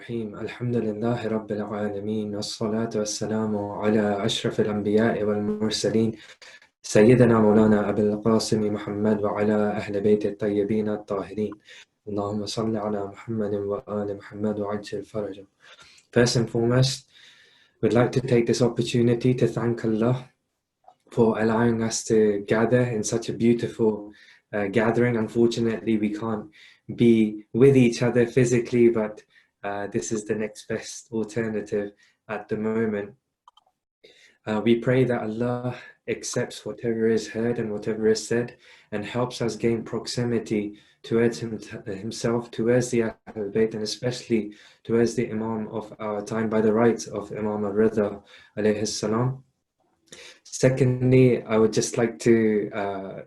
الرحيم الحمد لله رب العالمين والصلاة والسلام على أشرف الأنبياء والمرسلين سيدنا مولانا أبي القاسم محمد وعلى أهل بيت الطيبين الطاهرين اللهم صل على محمد وآل محمد وعجل فرجه. First and foremost, we'd like to take this opportunity to thank Allah for allowing us to gather in such a beautiful gathering. Unfortunately, we can't be with each other physically, but this is the next best alternative at the moment. We pray that Allah accepts whatever is heard and whatever is said and helps us gain proximity towards himself, towards the Ahlul Bayt, and especially towards the Imam of our time by the right of Imam al-Rida alayhi salam. Secondly, I would just like to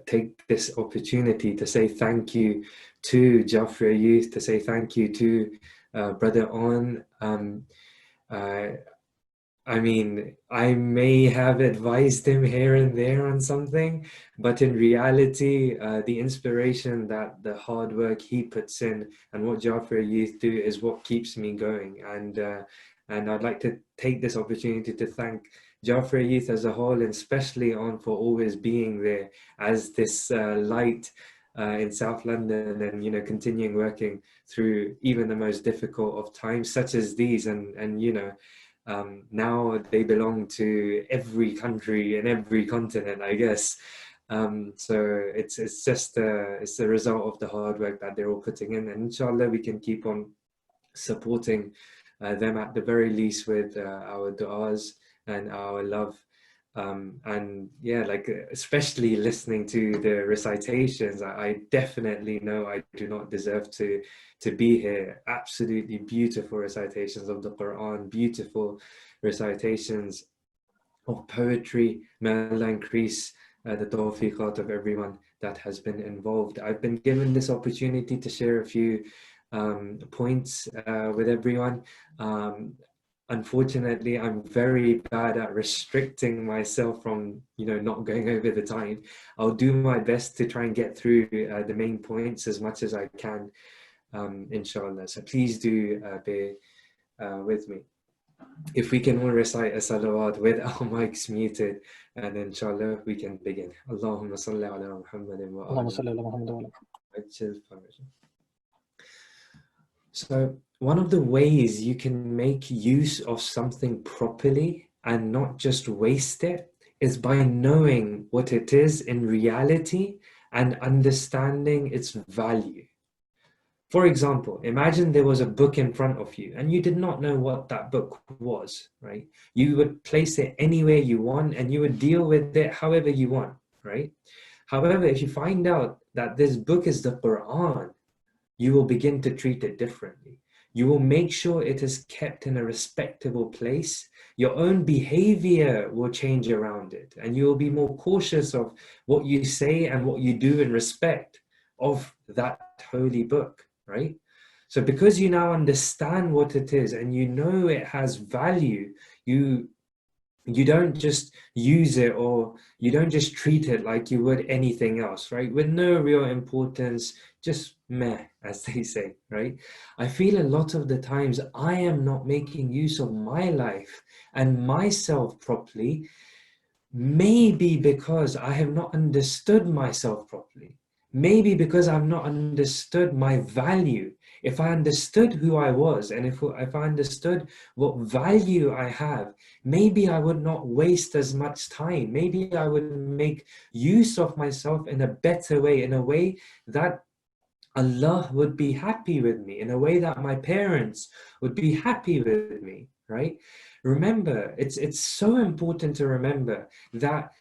take this opportunity to say thank you to Jafri Youth, to say thank you to Brother On. I mean, I may have advised him here and there on something, but in reality, the inspiration that the hard work he puts in and what Jafri Youth do is what keeps me going. And I'd like to take this opportunity to thank Jafri Youth as a whole, and especially On for always being there as this light in South London, and continuing working through even the most difficult of times such as these, and now they belong to every country and every continent, I guess. So it's just it's the result of the hard work that they're all putting in, and inshallah we can keep on supporting them at the very least with our du'as and our love. And yeah, like especially listening to the recitations, I definitely know I do not deserve to be here. Absolutely beautiful recitations of the Quran, beautiful recitations of poetry. May Allah increase the tawfiqat of everyone that has been involved. I've been given this opportunity to share a few points with everyone. Unfortunately, I'm very bad at restricting myself from, not going over the time. I'll do my best to try and get through the main points as much as I can, inshallah. So please do bear with me. If we can all recite a salawat with our mics muted, and inshallah we can begin. Allahumma salli ala Muhammadin wa ala. So one of the ways you can make use of something properly and not just waste it is by knowing what it is in reality and understanding its value. For example, imagine there was a book in front of you and you did not know what that book was, right? You would place it anywhere you want and you would deal with it however you want, right? However, if you find out that this book is the Quran, you will begin to treat it differently. You will make sure it is kept in a respectable place. Your own behavior will change around it, and you will be more cautious of what you say and what you do in respect of that holy book, right? So because you now understand what it is and you know it has value, you don't just use it, or you don't just treat it like you would anything else, right? With no real importance, just meh, as they say, right? I feel a lot of the times I am not making use of my life and myself properly, maybe because I have not understood myself properly. Maybe because I've not understood my value. If I understood who I was, and if I understood what value I have, maybe I would not waste as much time. Maybe I would make use of myself in a better way, in a way that Allah would be happy with me, in a way that my parents would be happy with me, right? Remember, it's so important to remember that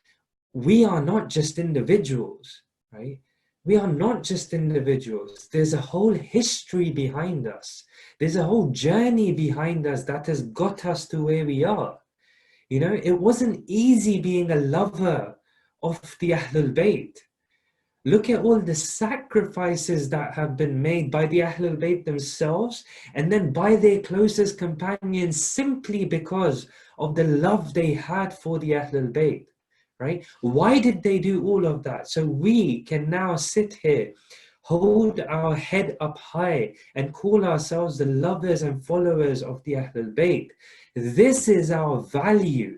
we are not just individuals, right? We are not just individuals. There's a whole history behind us. There's a whole journey behind us that has got us to where we are. It wasn't easy being a lover of the Ahlul Bayt. Look at all the sacrifices that have been made by the Ahlul Bayt themselves and then by their closest companions, simply because of the love they had for the Ahlul Bayt. Right? Why did they do all of that? So we can now sit here hold our head up high and call ourselves the lovers and followers of the Ahlul Bayt. This is our value,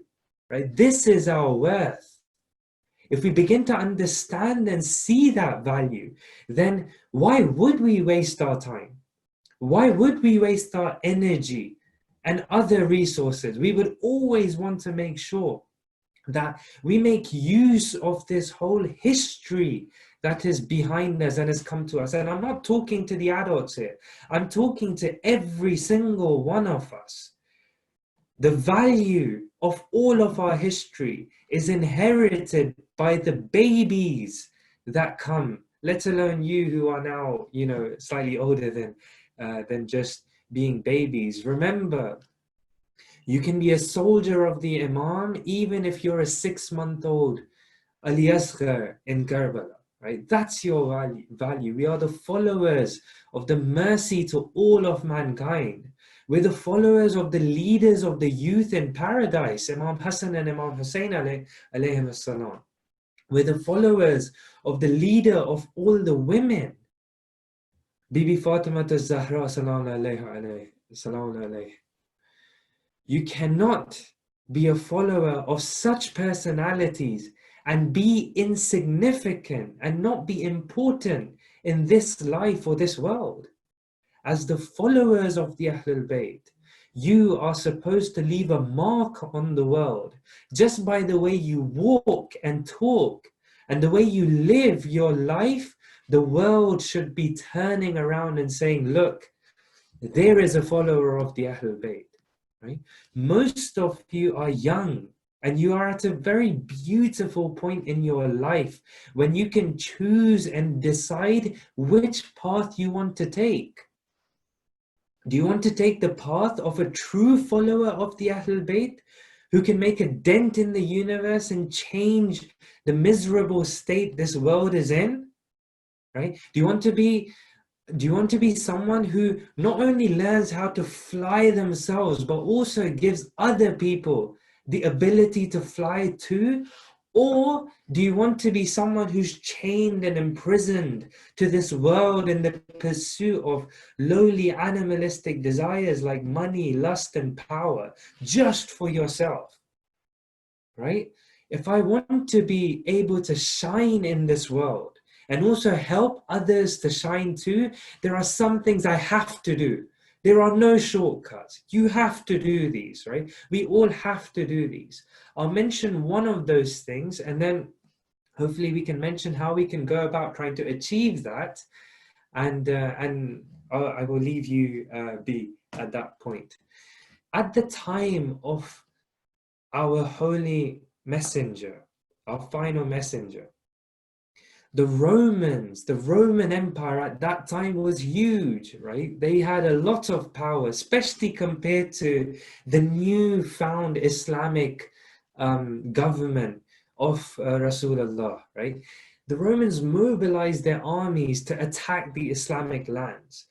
right? This is our worth. If we begin to understand and see that value, then why would we waste our time? Why would we waste our energy and other resources? We would always want to make sure that we make use of this whole history that is behind us and has come to us. And I'm not talking to the adults here. I'm talking to every single one of us. The value of all of our history is inherited by the babies that come, let alone you who are now, slightly older than just being babies. Remember, you can be a soldier of the Imam even if you're a 6-month-old Ali Asghar in Karbala, right? That's your value. We are the followers of the mercy to all of mankind. We're the followers of the leaders of the youth in paradise, Imam Hassan and Imam Hussein alayhim as-salam. We're the followers of the leader of all the women, Bibi Fatima az-Zahra salam alayha. You cannot be a follower of such personalities and be insignificant and not be important in this life or this world. As the followers of the Ahlul Bayt, you are supposed to leave a mark on the world just by the way you walk and talk and the way you live your life. The world should be turning around and saying, look, there is a follower of the Ahlul Bayt. Right? Most of you are young and you are at a very beautiful point in your life when you can choose and decide which path you want to take. Do you want to take the path of a true follower of the Ahlul Bayt who can make a dent in the universe and change the miserable state this world is in? Right? Do you want to be someone who not only learns how to fly themselves, but also gives other people the ability to fly too? Or do you want to be someone who's chained and imprisoned to this world in the pursuit of lowly animalistic desires like money, lust, and power, just for yourself? Right? If I want to be able to shine in this world, and also help others to shine too, there are some things I have to do. There are no shortcuts. You have to do these, right? We all have to do these. I'll mention one of those things, and then hopefully we can mention how we can go about trying to achieve that. And I will leave you be at that point. At the time of our holy messenger, our final messenger, the Roman Empire at that time was huge, right? They had a lot of power, especially compared to the newfound Islamic government of Rasulullah, right? The Romans mobilized their armies to attack the Islamic lands.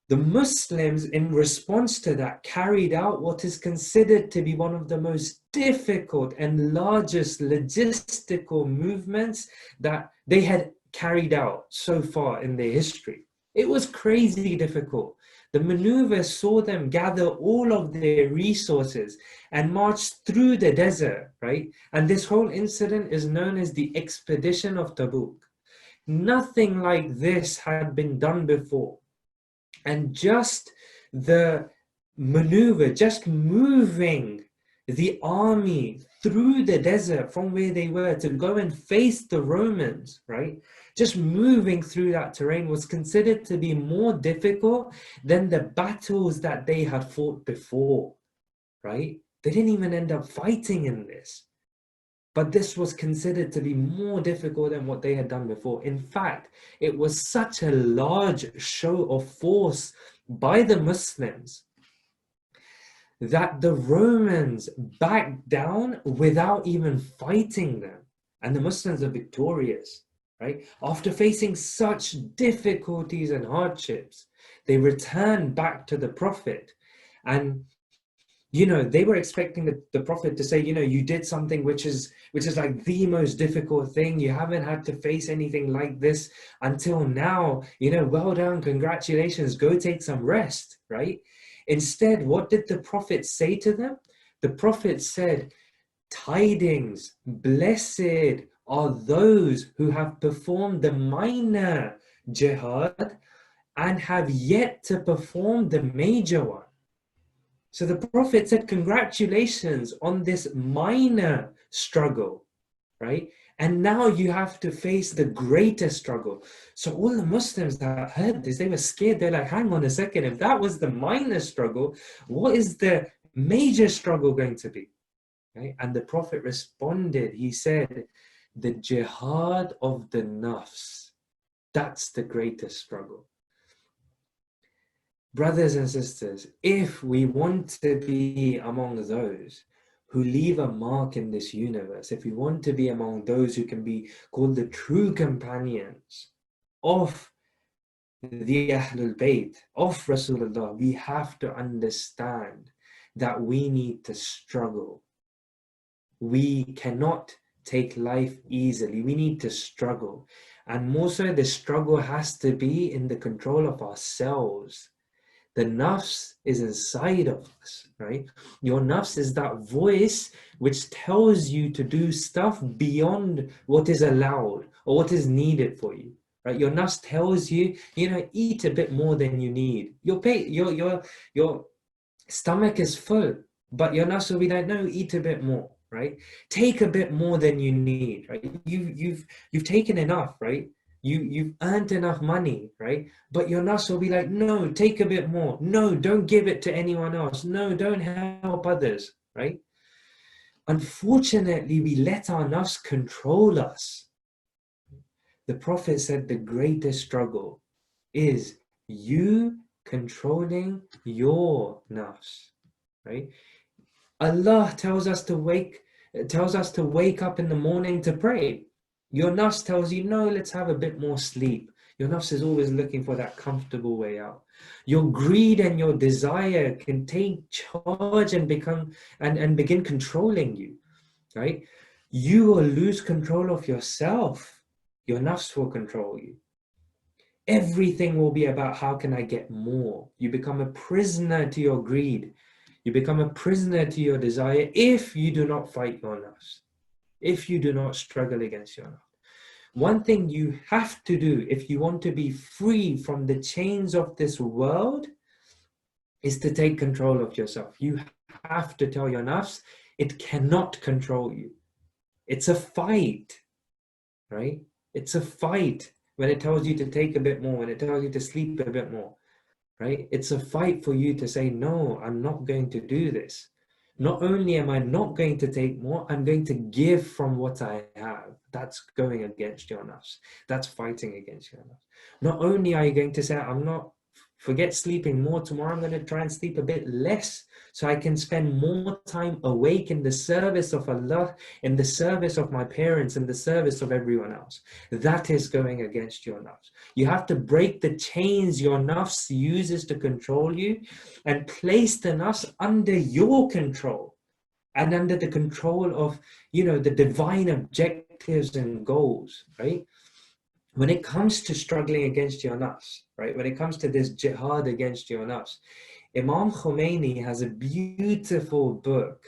The Muslims, in response to that, carried out what is considered to be one of the most difficult and largest logistical movements that they had carried out so far in their history. It was crazy difficult. The maneuver saw them gather all of their resources and march through the desert, right? And this whole incident is known as the Expedition of Tabuk. Nothing like this had been done before. And just the maneuver, just moving the army through the desert from where they were to go and face the Romans, right? Just moving through that terrain was considered to be more difficult than the battles that they had fought before, right? They didn't even end up fighting in this. But this was considered to be more difficult than what they had done before. In fact, it was such a large show of force by the Muslims that the Romans backed down without even fighting them. And the Muslims are victorious, right? After facing such difficulties and hardships, they returned back to the Prophet. And they were expecting the Prophet to say, you did something which is like the most difficult thing. You haven't had to face anything like this until now. Well done, congratulations, go take some rest, right? Instead, what did the Prophet say to them? The Prophet said, tidings, blessed are those who have performed the minor jihad and have yet to perform the major one. So the Prophet said, congratulations on this minor struggle, right? And now you have to face the greater struggle. So all the Muslims that heard this, they were scared. They're like, hang on a second, if that was the minor struggle, what is the major struggle going to be? Right? And the Prophet responded, he said, the jihad of the nafs, that's the greatest struggle. Brothers and sisters, if we want to be among those who leave a mark in this universe, if we want to be among those who can be called the true companions of the Ahlul Bayt, of Rasulullah, we have to understand that we need to struggle. We cannot take life easily. We need to struggle. And more so, the struggle has to be in the control of ourselves. The nafs is inside of us, right? Your nafs is that voice which tells you to do stuff beyond what is allowed or what is needed for you, right? Your nafs tells you, eat a bit more than you need. Your stomach is full, but your nafs will be like, no, eat a bit more, right? Take a bit more than you need, right? You've taken enough, right? You've earned enough money, right? But your nafs will be like, no, take a bit more. No, don't give it to anyone else. No, don't help others, right? Unfortunately, we let our nafs control us. The Prophet said the greatest struggle is you controlling your nafs, right? Allah tells us to wake up in the morning to pray. Your nafs tells you, no, let's have a bit more sleep. Your nafs is always looking for that comfortable way out. Your greed and your desire can take charge and begin controlling you, right? You will lose control of yourself. Your nafs will control you. Everything will be about how can I get more. You become a prisoner to your greed. You become a prisoner to your desire if you do not fight your nafs, if you do not struggle against your nafs. One thing you have to do if you want to be free from the chains of this world is to take control of yourself. You have to tell your nafs, it cannot control you. It's a fight, right? It's a fight when it tells you to take a bit more, when it tells you to sleep a bit more, right? It's a fight for you to say, no, I'm not going to do this. Not only am I not going to take more, I'm going to give from what I have. That's going against your nafs. That's fighting against your nafs. Not only are you going to say, forget sleeping more tomorrow, I'm going to try and sleep a bit less so I can spend more time awake in the service of Allah, in the service of my parents, in the service of everyone else. That is going against your nafs. You have to break the chains your nafs uses to control you and place the nafs under your control and under the control of, the divine objectives and goals, right? When it comes to struggling against your nafs, right? When it comes to this jihad against your nafs, Imam Khomeini has a beautiful book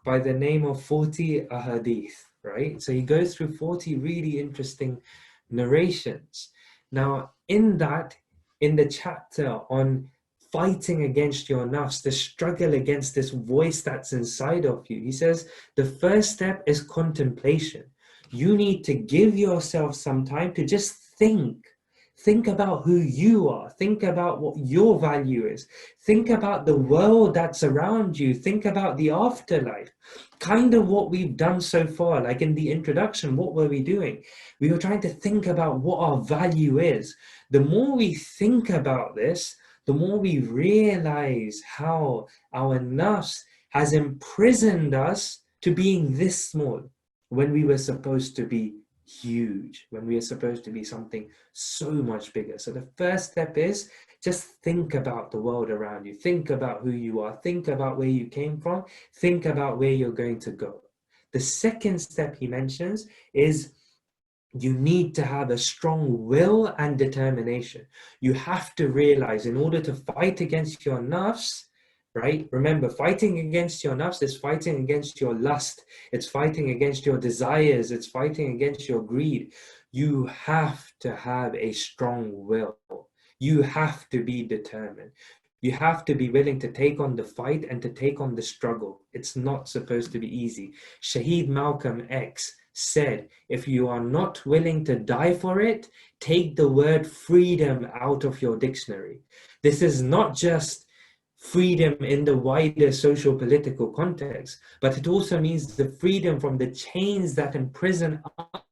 by the name of 40 Ahadith, right? So he goes through 40 really interesting narrations. Now, in the chapter on fighting against your nafs, the struggle against this voice that's inside of you, he says, the first step is contemplation. You need to give yourself some time to just think. Think about who you are. Think about what your value is. Think about the world that's around you. Think about the afterlife. Kind of what we've done so far, like in the introduction, what were we doing? We were trying to think about what our value is. The more we think about this, the more we realize how our nafs has imprisoned us to being this small, when we were supposed to be huge, when we are supposed to be something so much bigger. So the first step is Just think about the world around you. Think about who you are. Think about where you came from. Think about where you're going to go. The second step he mentions is you need to have a strong will and determination. You have to realize, in order to fight against your nafs, right? Remember, fighting against your nafs is fighting against your lust. It's fighting against your desires. It's fighting against your greed. You have to have a strong will. You have to be determined. You have to be willing to take on the fight and to take on the struggle. It's not supposed to be easy. Shaheed Malcolm X said, if you are not willing to die for it, take the word freedom out of your dictionary. This is not just freedom in the wider social political context, but it also means the freedom from the chains that imprison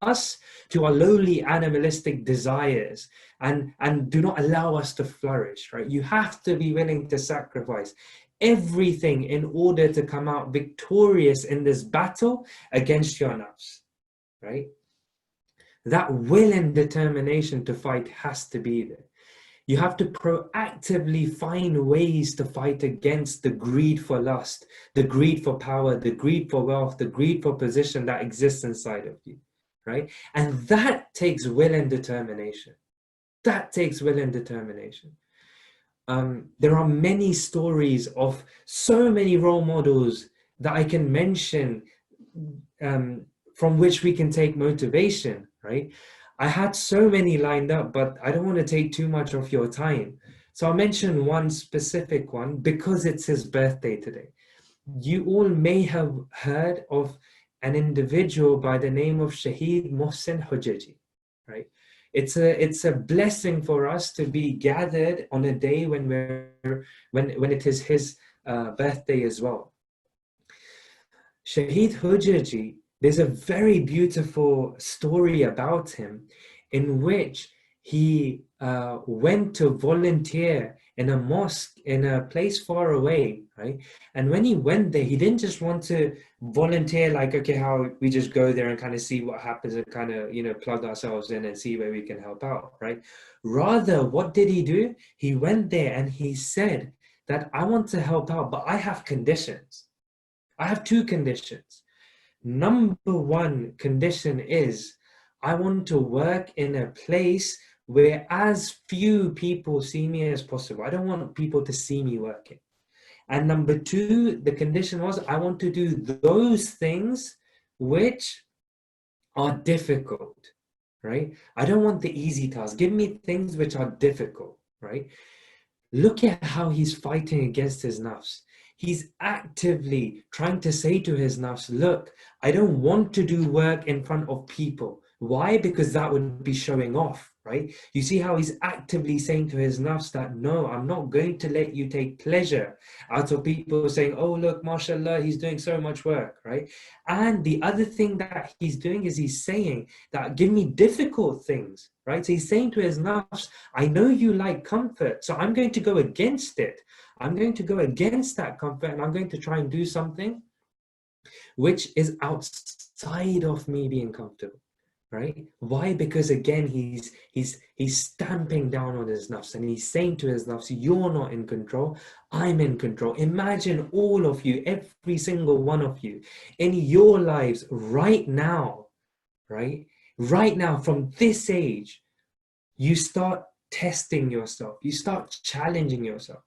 us to our lowly animalistic desires and do not allow us to flourish, right? You have to be willing to sacrifice everything in order to come out victorious in this battle against your nafs, right? That will and determination to fight has to be there. You have to proactively find ways to fight against the greed for lust, the greed for power, the greed for wealth, the greed for position that exists inside of you, right? And that takes will and determination. That takes will and determination. There are many stories of so many role models that I can mention, from which we can take motivation, right? I had so many lined up, but I don't want to take too much of your time. So I'll mention one specific one because it's his birthday today. You all may have heard of an individual by the name of Shaheed Mohsin Hujaji, right? It's a blessing for us to be gathered on a day when when it is his birthday as well. Shaheed Hujaji, there's a very beautiful story about him in which he went to volunteer in a mosque in a place far away, right? And when he went there, he didn't just want to volunteer like, okay, how we just go there and kind of see what happens and kind of, plug ourselves in and see where we can help out, right? Rather, what did he do? He went there and he said that I want to help out, but I have conditions. I have two conditions. Number one condition is I want to work in a place where as few people see me as possible. I don't want people to see me working. And number two, the condition was I want to do those things which are difficult, right? I don't want the easy tasks. Give me things which are difficult, right? Look at how he's fighting against his nafs. He's actively trying to say to his nafs, look, I don't want to do work in front of people. Why? Because that would be showing off, right? You see how he's actively saying to his nafs that, no, I'm not going to let you take pleasure out of people saying, oh, look, mashallah, he's doing so much work, right? And the other thing that he's doing is he's saying that give me difficult things, right? So he's saying to his nafs, I know you like comfort, so I'm going to go against it. I'm going to go against that comfort and I'm going to try and do something which is outside of me being comfortable, right? Why? Because again, he's stamping down on his nafs and he's saying to his nafs, you're not in control, I'm in control. Imagine all of you, every single one of you in your lives right now, right? Right now, from this age, you start testing yourself, you start challenging yourself.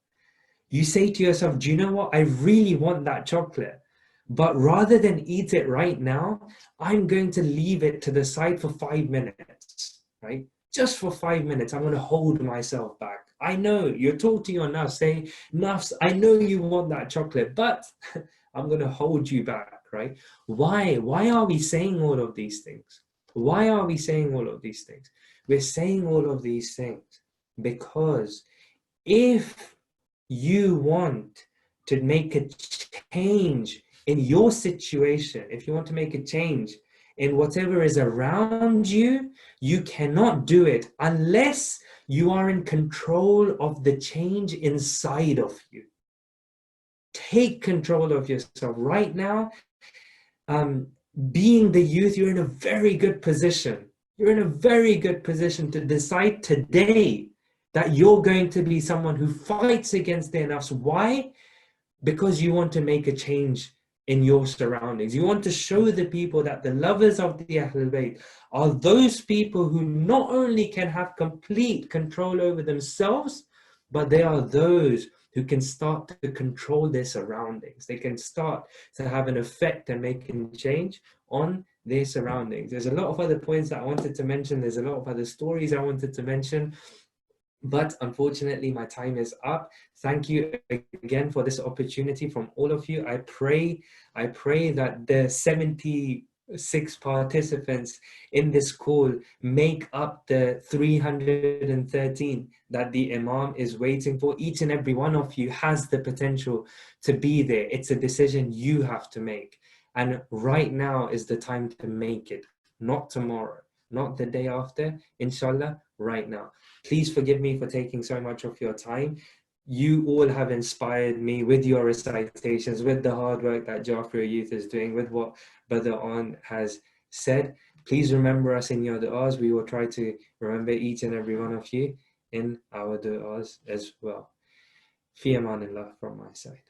You say to yourself, do you know what? I really want that chocolate. But rather than eat it right now, I'm going to leave it to the side for 5 minutes, right? Just for 5 minutes, I'm going to hold myself back. I know you're talking to your nafs, say, nafs, I know you want that chocolate, but I'm going to hold you back, right? Why? Why are we saying all of these things? Why are we saying all of these things? We're saying all of these things because if you want to make a change in your situation, if you want to make a change in whatever is around you, you cannot do it unless you are in control of the change inside of you. Take control of yourself right now. Being the youth, you're in a very good position. You're in a very good position to decide today that you're going to be someone who fights against their nafs. Why? Because you want to make a change in your surroundings. You want to show the people that the lovers of the Ahlul Bayt are those people who not only can have complete control over themselves, but they are those who can start to control their surroundings. They can start to have an effect and making change on their surroundings. There's a lot of other points that I wanted to mention. There's a lot of other stories I wanted to mention, but unfortunately my time is up. Thank you again for this opportunity from all of you. I pray that the 76 participants in this call make up the 313 that the Imam is waiting for. Each and every one of you has the potential to be there. It's a decision you have to make, and right now is the time to make it, not tomorrow, not the day after, inshallah, right now. Please forgive me for taking so much of your time. You all have inspired me with your recitations, with the hard work that Jafri Youth is doing, with what Brother On has said. Please remember us in your du'as. We will try to remember each and every one of you in our du'as as well. Fi amanillah from my side.